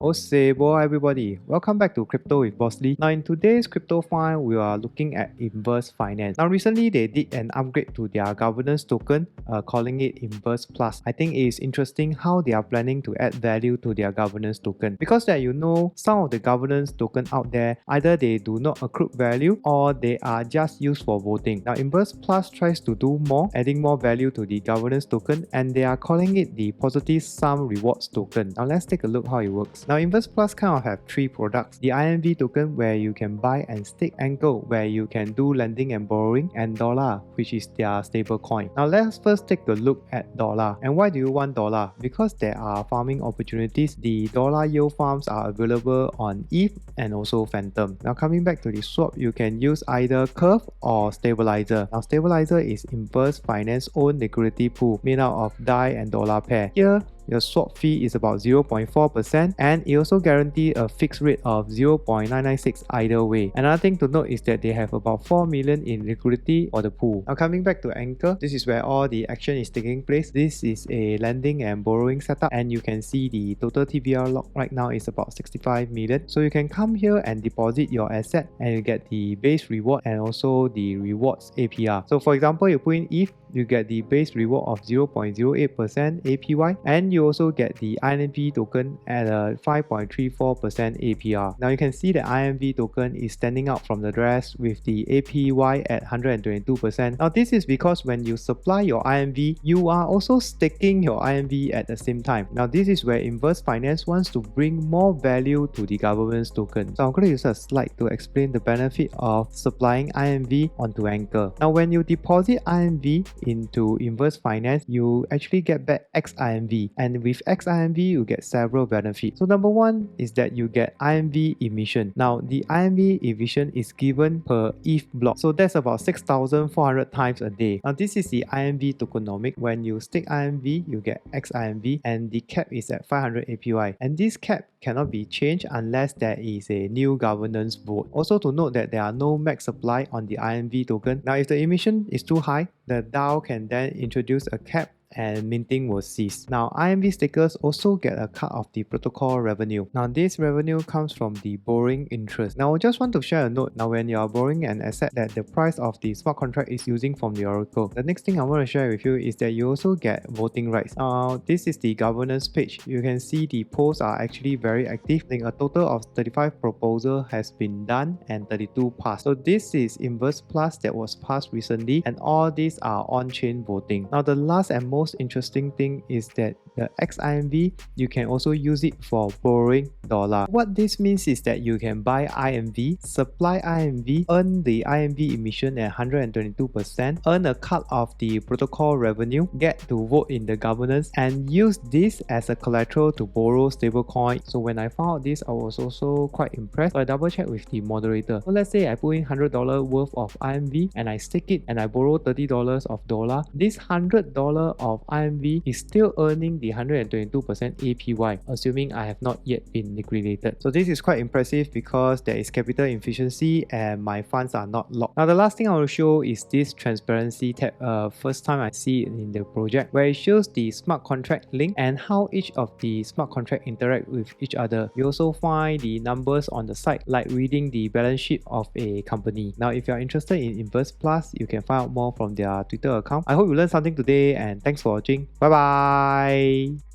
Osebo everybody, welcome back to Crypto with Boss Lee. Now in today's crypto file, we are looking at Inverse Finance. Now recently they did an upgrade to their governance token, calling it Inverse Plus. I think it is interesting how they are planning to add value to their governance token. Because that some of the governance token out there, either they do not accrue value or they are just used for voting. Now Inverse Plus tries to do more, adding more value to the governance token, and they are calling it the Positive Sum Rewards token. Now let's take a look how it works. Now Inverse Plus kind of have three products. The INV token where you can buy and stake Anchor where you can do lending and borrowing, and Dollar which is their stable coin. Now let's first take a look at Dollar. And why do you want Dollar? Because there are farming opportunities. The Dollar yield farms are available on ETH and also Phantom. Now coming back to the swap, you can use either Curve or Stabilizer. Now Stabilizer is Inverse Finance own liquidity pool made out of DAI and Dollar pair. Here your swap fee is about 0.4% and it also guarantees a fixed rate of 0.996 either way. Another thing to note is that they have about 4 million in liquidity for the pool. Now coming back to Anchor, this is where all the action is taking place. This is a lending and borrowing setup, and you can see the total TVL lock right now is about 65 million. So you can come here and deposit your asset and you get the base reward and also the rewards APR. So for example, you put in ETH, you get the base reward of 0.08% APY, and you also get the INV token at a 5.34% APR. Now you can see the INV token is standing out from the rest with the APY at 122%. Now this is because when you supply your INV, you are also staking your INV at the same time. Now this is where Inverse Finance wants to bring more value to the governance token. So I'm going to use a slide to explain the benefit of supplying INV onto Anchor. Now when you deposit INV into Inverse Finance, you actually get back XINV, and with XINV you get several benefits. So number one is that you get INV emission. Now the INV emission is given per ETH block, so that's about 6,400 times a day. Now this is the INV tokenomic. When you stake INV, you get XINV, and the cap is at 500 APY, and this cap cannot be changed unless there is a new governance vote. Also to note that there are no max supply on the INV token. Now if the emission is too high, the DAO can then introduce a cap and minting will cease. Now INV stakers also get a cut of the protocol revenue. Now this revenue comes from the borrowing interest. Now I just want to share a note. Now when you are borrowing an asset that the price of the smart contract is using from the Oracle, the next thing I want to share with you is that you also get voting rights. Now this is the governance page. You can see the polls are actually very active. I think a total of 35 proposals has been done and 32 passed. So this is Inverse Plus that was passed recently, and all these are on-chain voting. Now the last and most interesting thing is that the XINV, you can also use it for borrowing Dollar. What this means is that you can buy INV, supply INV, earn the INV emission at 122%, earn a cut of the protocol revenue, get to vote in the governance, and use this as a collateral to borrow stablecoin. So when I found out this, I was also quite impressed. So I double checked with the moderator. So let's say I put in $100 worth of INV and I stake it and I borrow $30 of Dollar. This $100 of INV is still earning the 122% APY, assuming I have not yet been liquidated. So this is quite impressive because there is capital efficiency and my funds are not locked. Now the last thing I will show is this transparency tab. First time I see it in the project, where it shows the smart contract link and how each of the smart contract interact with each other. You also find the numbers on the site, like reading the balance sheet of a company. Now if you are interested in Inverse Plus, you can find out more from their Twitter account. I hope you learned something today, and thanks for watching. Bye bye.